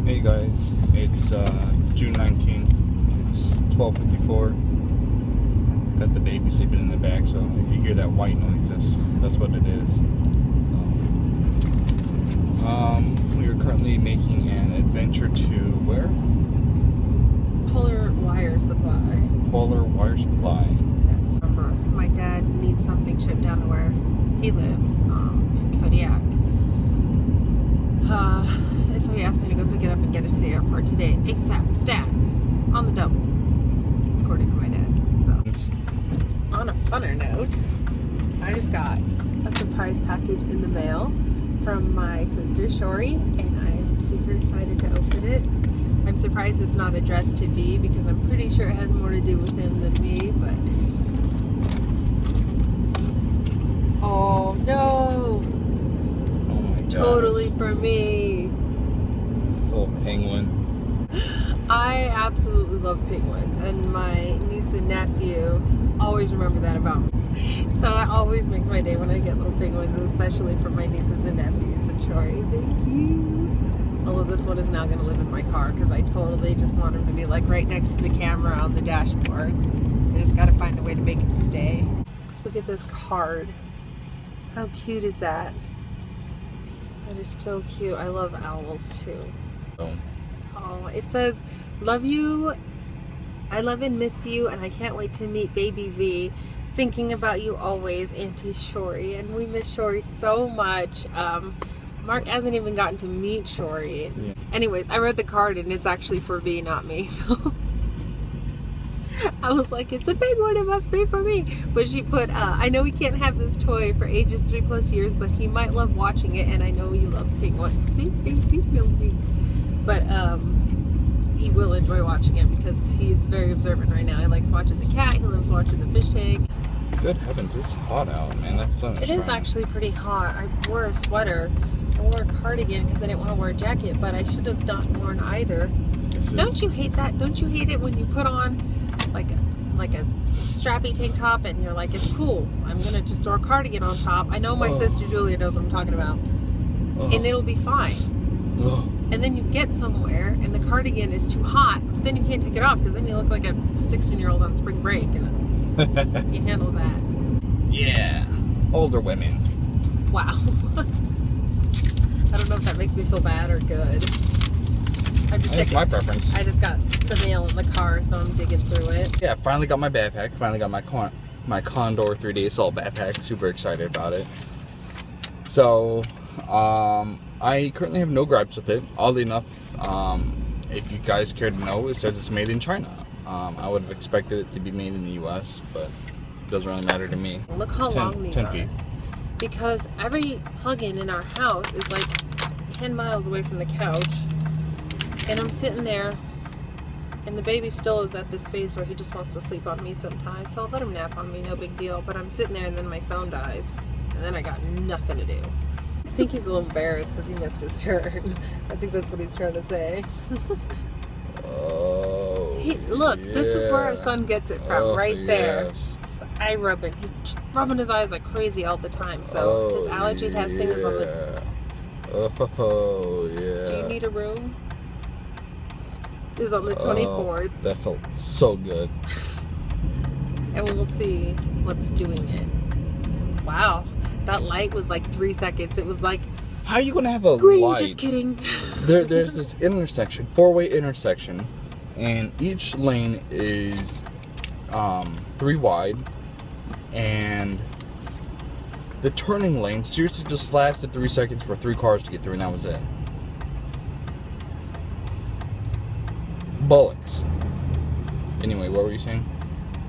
Hey guys, it's June 19th, it's 12:54. Got the baby sleeping in the back, so if you hear that white noise, that's what it is. So, we are currently making an adventure to where? Polar Wire Supply. Polar Wire Supply. Yes. Remember, my dad needs something shipped down to where he lives, in Kodiak. And so he asked me to go pick it up and get it to the airport today. ASAP, stat, on the double, according to my dad. So, on a funner note, I just got a surprise package in the mail from my sister, Shori, and I'm super excited to open it. I'm surprised it's not addressed to V because I'm pretty sure it has more to do with him than me, but... Oh, no! Oh my god. Totally for me. This little penguin. I absolutely love penguins, and my niece and nephew always remember that about me. So it always makes my day when I get little penguins, especially from my nieces and nephews. And Shori, thank you. Although this one is now going to live in my car because I totally just want him to be like right next to the camera on the dashboard. I just got to find a way to make him stay. Look at this card. How cute is that? That is so cute. I love owls too. Oh, it says, love you, I love and miss you, and I can't wait to meet baby V. Thinking about you always, Auntie Shori. And we miss Shori so much. Mark hasn't even gotten to meet Shori. Yeah. Anyways, I read the card and it's actually for V, not me. So I was like, it's a big one, it must be for me. But she put, I know we can't have this toy for ages 3+ years, but he might love watching it, and I know you love penguins. See, they do know me. But he will enjoy watching it because he's very observant right now. He likes watching the cat, he loves watching the fish tank. Good heavens, it's hot out, man. That sun is It is shining. actually pretty hot. I wore a sweater. I wore a cardigan because I didn't want to wear a jacket, but I should have not worn either. Don't you hate that? Don't you hate it when you put on like a strappy tank top and you're like, it's cool, I'm gonna just throw a cardigan on top. I know my sister Julia knows what I'm talking about. And it'll be fine. And then you get somewhere and the cardigan is too hot, but then you can't take it off because then you look like a 16-year-old on spring break, and you handle that. Yeah, older women. Wow. I don't know if that makes me feel bad or good. I'm just That's my preference. I just got the mail in the car, so I'm digging through it. Yeah, finally got my backpack. Finally got my Condor 3D Assault backpack. Super excited about it. So, I currently have no gripes with it. Oddly enough, if you guys care to know, it says it's made in China. I would have expected it to be made in the US, but it doesn't really matter to me. Look how long these 10 are. feet. Because every plug-in in our house is like 10 miles away from the couch. And I'm sitting there, and the baby still is at this phase where he just wants to sleep on me sometimes. So I'll let him nap on me, no big deal. But I'm sitting there, and then my phone dies. And then I got nothing to do. I think he's a little embarrassed because he missed his turn. I think that's what he's trying to say. Oh, Look, this is where our son gets it from, right there. Yes. Just the eye rubbing. He's rubbing his eyes like crazy all the time. So his allergy testing is on the... Oh, yeah. Do you need a room? Is on the 24th. That felt so good. And we'll see what's doing it. Wow. That light was like 3 seconds. It was like, how are you gonna have a green, light? just kidding. There's this intersection, 4-way intersection, and each lane is 3 wide, and the turning lane seriously just lasted 3 seconds for 3 cars to get through, and that was it. Bullocks. Anyway, what were you saying?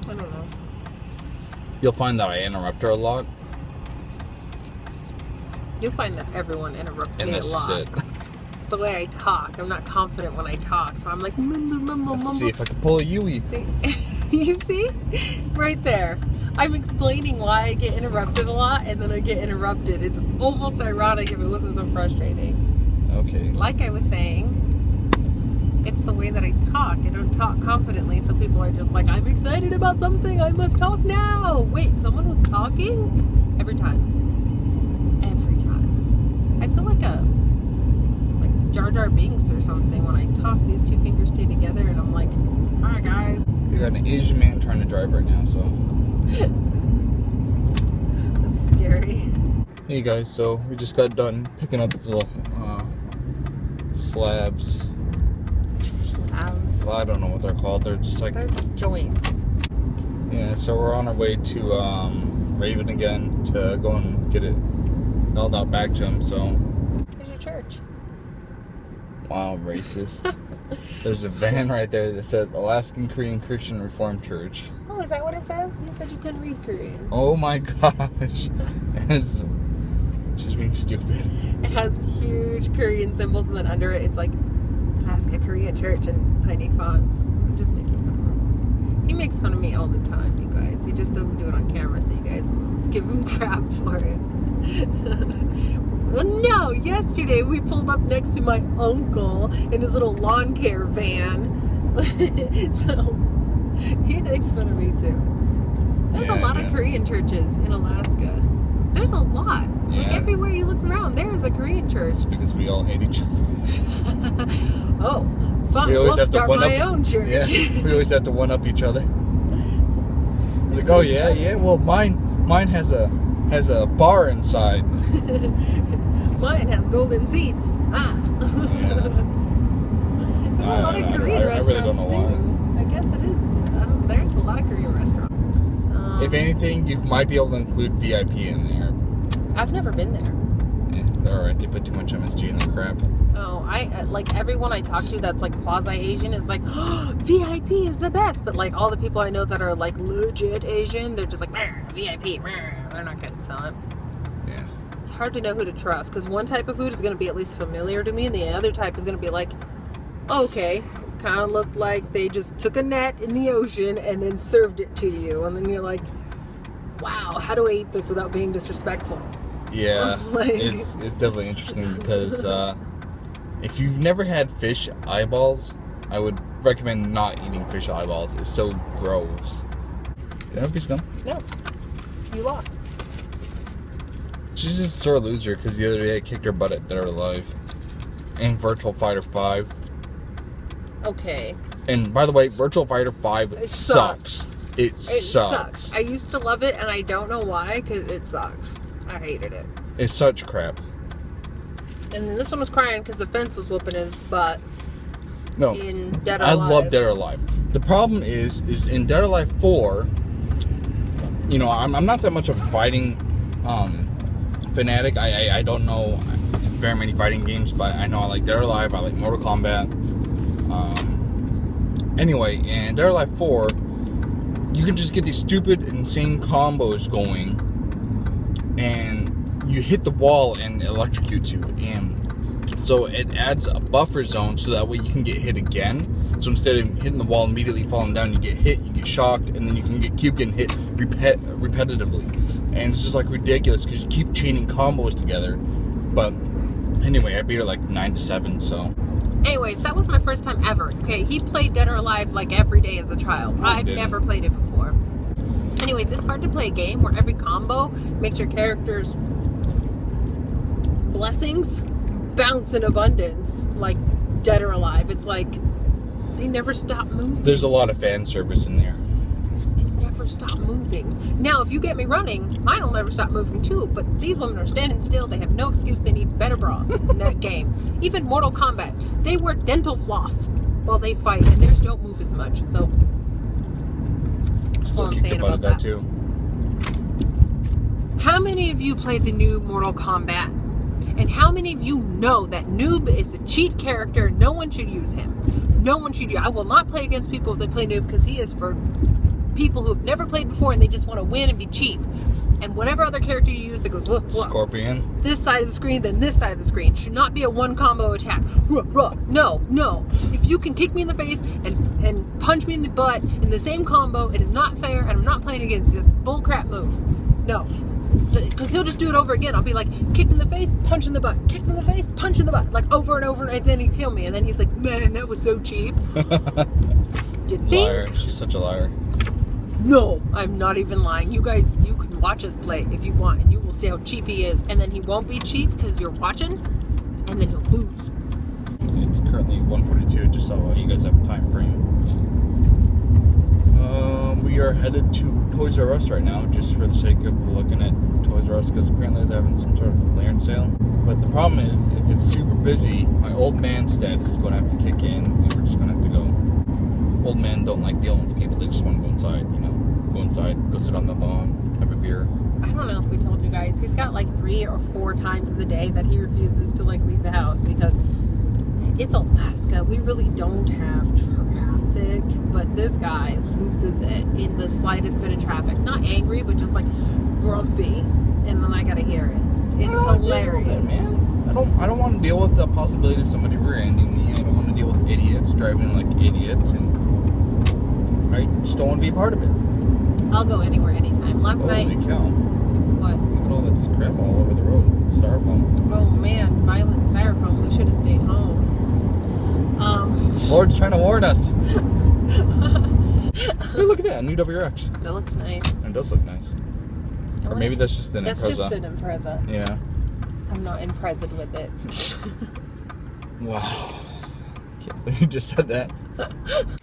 I don't know. You'll find that I interrupt her a lot. You'll find that everyone interrupts And me a that's lot. just it. It's the way I talk. I'm not confident when I talk, so I'm like, Let's see if I can pull a Yui. See? You see? Right there. I'm explaining why I get interrupted a lot, and then I get interrupted. It's almost ironic if it wasn't so frustrating. Okay. Like I was saying, it's the way that I talk. I don't talk confidently, so people are just like, I'm excited about something, I must talk now. Wait, someone was talking? Every time. I feel like a Jar Jar Binks or something. When I talk, these two fingers stay together, and I'm like, "Hi guys." You got an Asian man trying to drive right now, so. That's scary. Hey guys, so we just got done picking up the little slabs. Slabs. Well, I don't know what they're called. They're just like. They're joints. Yeah, so we're on our way to Raven again to go and get it mailed out back to him. So. There's your church. Wow, racist. There's a van right there that says Alaskan Korean Christian Reformed Church. Oh, is that what it says? You said you couldn't read Korean. Oh my gosh. She's being stupid. It has huge Korean symbols, and then under it, it's like Alaska Korean Church in tiny fonts. I'm just making fun of him. He makes fun of me all the time, you guys. He just doesn't do it on camera, so you guys give him crap for it. Well, no, yesterday we pulled up next to my uncle in his little lawn care van. So he makes fun of me too. There's a lot of Korean churches in Alaska. There's a lot. Yeah. Like everywhere you look around, there is a Korean church. It's because we all hate each other. Oh, fine. We'll start my own church. Yeah, we always have to one up each other. Like, oh yeah, well mine has a bar inside. Mine has golden seats. Ah. Yeah. There's a lot of Korean restaurants really don't know too. I guess it is. There's a lot of Korean restaurants. If anything, you might be able to include VIP in there. I've never been there. Yeah, they're alright. They put too much MSG in their crap. Oh, I like everyone I talk to that's like quasi-Asian is like, oh, VIP is the best. But like all the people I know that are like legit Asian, they're just like, VIP. They're not gonna sell it. Yeah. It's hard to know who to trust because one type of food is going to be at least familiar to me, and the other type is going to be like, okay, kind of looked like they just took a net in the ocean and then served it to you, and then you're like, wow, how do I eat this without being disrespectful? Yeah, Like- it's definitely interesting because if you've never had fish eyeballs, I would recommend not eating fish eyeballs. It's so gross. Can I have a piece of gum? No, you lost. She's just a sore loser because the other day I kicked her butt at Dead or Alive and Virtual Fighter 5. Okay. And by the way, Virtual Fighter 5 It sucks. It sucks. I used to love it, and I don't know why, because it sucks. I hated it. It's such crap. And then this one was crying because the fence was whooping his butt No, in Dead or I Alive. love Dead or Alive. The problem is in Dead or Alive 4, you know, I'm not that much of a fighting fanatic. I don't know very many fighting games, but I know I like Dead or Alive. I like Mortal Kombat. Anyway, in Dead or Alive 4, you can just get these stupid, insane combos going, and you hit the wall and it electrocutes you, and so it adds a buffer zone so that way you can get hit again. So instead of hitting the wall immediately falling down, you get hit, you get shocked, and then you can keep getting hit repetitively, and it's just like ridiculous because you keep chaining combos together. But anyway, I beat her like 9-7. So anyways, that was my first time ever. Okay, he played Dead or Alive like every day as a child. I've never played it before. Anyways, it's hard to play a game where every combo makes your character's blessings bounce in abundance like Dead or Alive. It's like they never stop moving. there's a lot of fan service in there. They never stop moving. Now, if you get me running, mine will never stop moving too, but these women are standing still. They have no excuse. They need better bras in that game. Even Mortal Kombat, they wear dental floss while they fight, and theirs don't move as much. So that's all I'm saying about that. Too. How many of you played the new Mortal Kombat? And how many of you know that Noob is a cheat character? No one should use him. No one should use. I will not play against people that play Noob because he is for people who have never played before and they just want to win and be cheap. And whatever other character you use that goes, whoa, whoa, Scorpion. this side of the screen, then this side of the screen. Should not be a one combo attack. No, no. If you can kick me in the face and punch me in the butt in the same combo, it is not fair, and I'm not playing against you. Bullcrap move. No. Because he'll just do it over again. I'll be like, kick in the face, punch in the butt. Kick in the face, punch in the butt. Like over and over, and then he'd kill me. And then he's like, man, that was so cheap. You think? Liar. She's such a liar. No, I'm not even lying. You guys, you can watch us play if you want, and you will see how cheap he is. And then he won't be cheap because you're watching, and then he'll lose. It's currently 1:42, just so you guys have a time frame. We are headed to Toys R Us right now, just for the sake of looking at Toys R Us, because apparently they're having some sort of clearance sale. But the problem is, if it's super busy, my old man status is going to have to kick in, and we're just going to have to go. Old men don't like dealing with people, they just want to go inside, you know? Go inside, go sit on the lawn, have a beer. I don't know if we told you guys, he's got like 3 or 4 times in the day that he refuses to like leave the house because it's Alaska. We really don't have traffic, but this guy loses it in the slightest bit of traffic. Not angry, but just like grumpy, and then I gotta hear it. It's hilarious. It, man. I don't want to deal with the possibility of somebody rear-ending me. I don't want to deal with idiots driving like idiots, and I just don't want to be a part of it. I'll go anywhere, anytime. Last night. Holy cow! What? Look at all this crap all over the road. Styrofoam. Oh man, violent styrofoam. We should have stayed home. Lord's trying to warn us. Hey, look at that, a new WRX. That looks nice. It does look nice. Or maybe that's just an Impreza. That's just an Impreza. Yeah. I'm not impressed with it. Wow. Can't believe you just said that.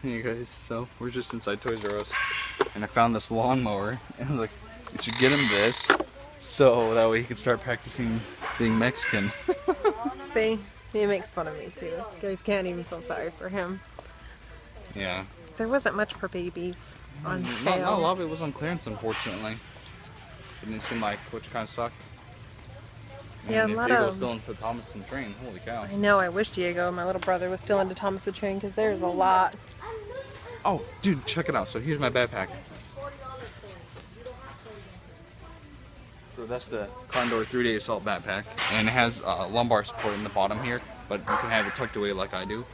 Hey guys, so we're just inside Toys R Us, and I found this lawnmower, and I was like, you should get him this, so that way he can start practicing being Mexican. See? He makes fun of me too. You guys can't even feel sorry for him. Yeah. There wasn't much for babies on sale. Not a lot of it was on clearance, unfortunately. Didn't seem like, which kind of sucked. Yeah, a lot Diego of... was still into Thomas the Train. Holy cow. I know, I wish Diego, my little brother, was still into Thomas the Train, because there's a lot. Oh, dude, check it out. So here's my backpack. So that's the Condor 3-day assault backpack, and it has lumbar support in the bottom here, but you can have it tucked away like I do.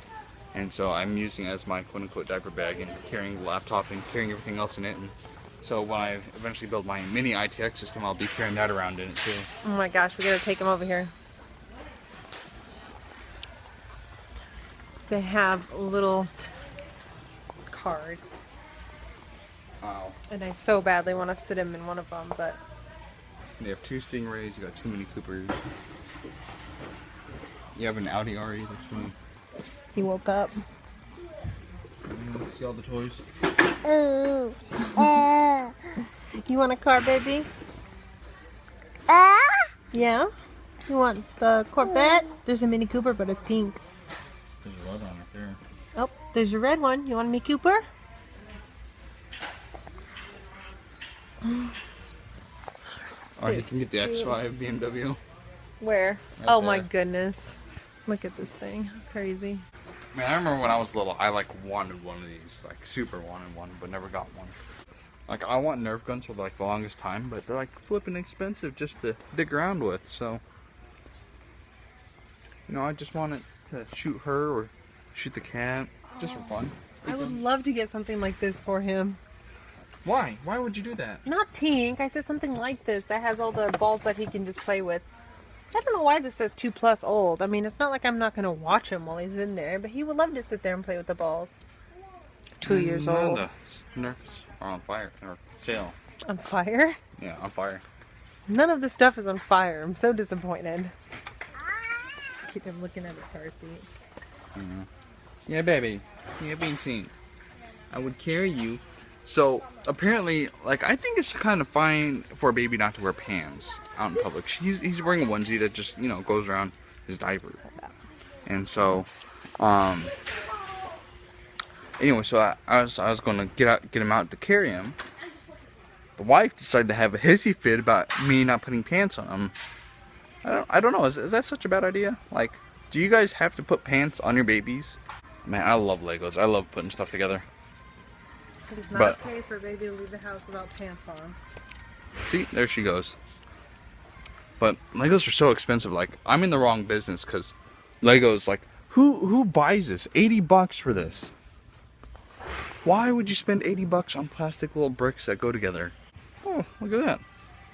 And so I'm using it as my quote-unquote diaper bag and carrying the laptop and carrying everything else in it. And so when I eventually build my mini ITX system, I'll be carrying that around in it too. Oh my gosh, we gotta take him over here. They have little cars. Wow. And I so badly want to sit him in one of them, but... They have 2 Stingrays, you got 2 Mini Coopers. You have an Audi RE, that's funny. He woke up. Let's see all the toys. You want a car, baby? Yeah? You want the Corvette? There's a Mini Cooper, but it's pink. There's a red one right there. Oh, there's your red one. You want a Mini Cooper? Or you can get the X5 BMW. Where? Right oh my there. Goodness. Look at this thing. How crazy. Man, I remember when I was little, I like wanted one of these, like super wanted one, but never got one. Like I want Nerf guns for like the longest time, but they're like flipping expensive just to dig around with. So, you know, I just wanted to shoot her or shoot the cat, just for fun. I would love to get something like this for him. Why? Why would you do that? Not pink. I said something like this that has all the balls that he can just play with. I don't know why this says 2+ old. I mean, it's not like I'm not going to watch him while he's in there, but he would love to sit there and play with the balls. 2 years old. The Nerfs are on fire, or sale. On fire? Yeah, on fire. None of the stuff is on fire. I'm so disappointed. Keep him looking at the car seat. Yeah, baby. Yeah, being seen. I would carry you. So apparently, like, I think it's kind of fine for a baby not to wear pants out in public. He's wearing a onesie that just, you know, goes around his diaper. And so, anyway, so I was gonna get him out to carry him. The wife decided to have a hissy fit about me not putting pants on him. I don't know. Is that such a bad idea? Like, do you guys have to put pants on your babies? Man, I love Legos. I love putting stuff together. It's not okay for a baby to leave the house without pants on. See, there she goes. But Legos are so expensive. Like, I'm in the wrong business because Legos, like, who buys this? $80 for this. Why would you spend $80 on plastic little bricks that go together? Oh, look at that.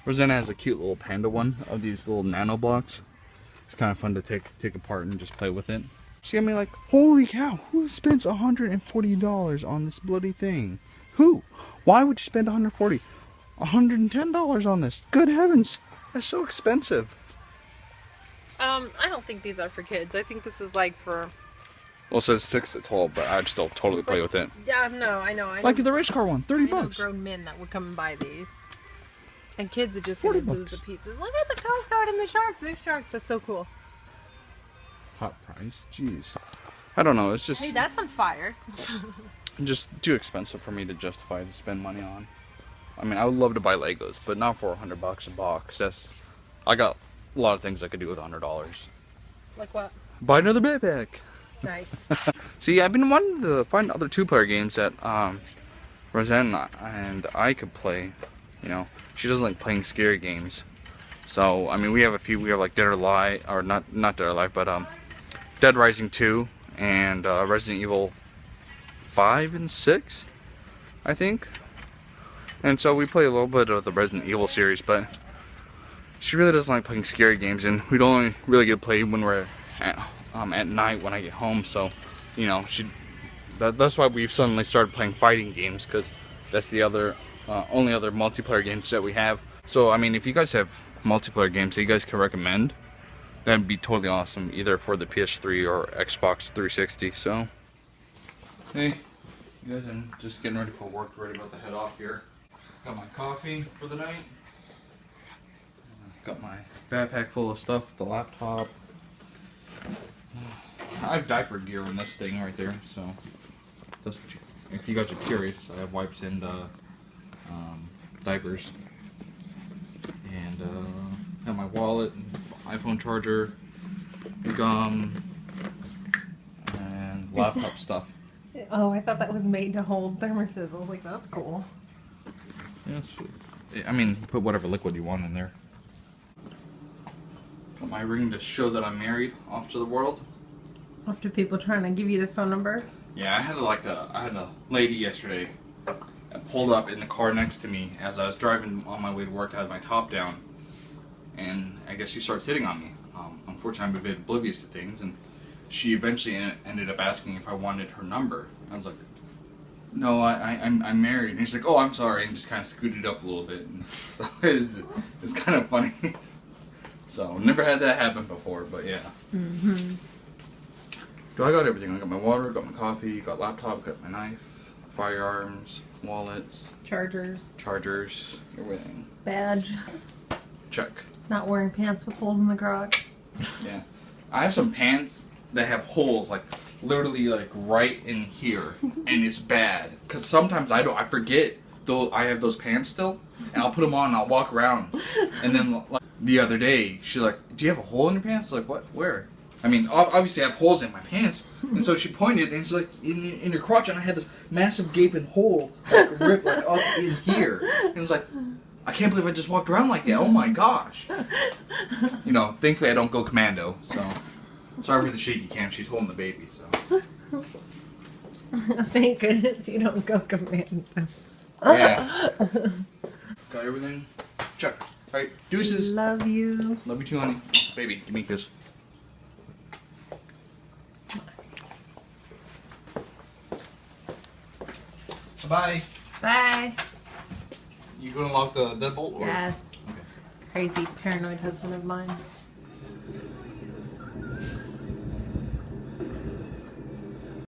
Rosanna has a cute little panda one of these little nano blocks. It's kind of fun to take apart and just play with it. She got me like, holy cow, who spends $140 on this bloody thing? Who? Why would you spend $140? $110 on this? Good heavens, that's so expensive. I don't think these are for kids. I think this is like for Well, it says 6 to 12, but I'd still totally play with it. Yeah, no, I know. Like the race car one, 30 I know bucks. grown men that would come and buy these. And kids are just 40 going to lose bucks. the pieces. Look at the Coast Guard and the sharks. There's sharks. That's so cool. Hot price, jeez. I don't know. It's just Hey, that's on fire. just too expensive for me to justify to spend money on. I mean, I would love to buy Legos, but not for $100 a box. I got a lot of things I could do with $100. Like what? Buy another backpack. Nice. See, I've been wanting to find other 2-player games that Rosanna and I could play. You know, she doesn't like playing scary games. So, I mean, we have a few. We have like Dead or Alive, or not Dead or Alive, but Dead Rising 2 and Resident Evil 5 and 6, I think. And so we play a little bit of the Resident Evil series, but she really doesn't like playing scary games, and we'd only really get to play when we're at night when I get home. So, you know, that's why we've suddenly started playing fighting games, because that's the only other multiplayer games that we have. So, I mean, if you guys have multiplayer games that you guys can recommend, that'd be totally awesome, either for the PS3 or Xbox 360. So, hey, you guys, I'm just getting ready for work, ready about to head off here. Got my coffee for the night. Got my backpack full of stuff, the laptop. I have diaper gear in this thing right there, so that's what if you guys are curious, I have wipes and diapers. And have my wallet, iPhone charger, gum, and laptop stuff. Oh, I thought that was made to hold thermoses. I was like, that's cool. Yeah, I mean, put whatever liquid you want in there. Got my ring to show that I'm married off to the world. After people trying to give you the phone number? Yeah, I had a lady yesterday that pulled up in the car next to me as I was driving on my way to work. I had my top down, and I guess she starts hitting on me. Unfortunately, I'm a bit oblivious to things, and she eventually ended up asking if I wanted her number. I was like, no, I'm married. And she's like, oh, I'm sorry, and just kind of scooted up a little bit. And so it was kind of funny. So never had that happen before, but yeah. Mm-hmm. So I got everything. I got my water, got my coffee, got laptop, got my knife, firearms, wallets, chargers, everything. Badge. Check. Not wearing pants with holes in the garage. Yeah. I have some pants that have holes, like literally like right in here, and it's bad. Cause sometimes I forget I have those pants still, and I'll put them on and I'll walk around, and then like the other day she's like, "Do you have a hole in your pants?" I was like, "What? Where?" I mean, obviously I have holes in my pants, and so she pointed, and she's like, "In your crotch," and I had this massive gaping hole, like ripped like up in here, and it's like, I can't believe I just walked around like that. Oh my gosh. You know, thankfully I don't go commando, so sorry for the shaky cam. She's holding the baby, so. Thank goodness you don't go commando. Yeah. Got everything? Check. Alright, deuces. Love you. Love you too, honey. Baby, give me a kiss. Bye. Bye. You gonna lock the deadbolt? Or? Yes. Okay. Crazy paranoid husband of mine.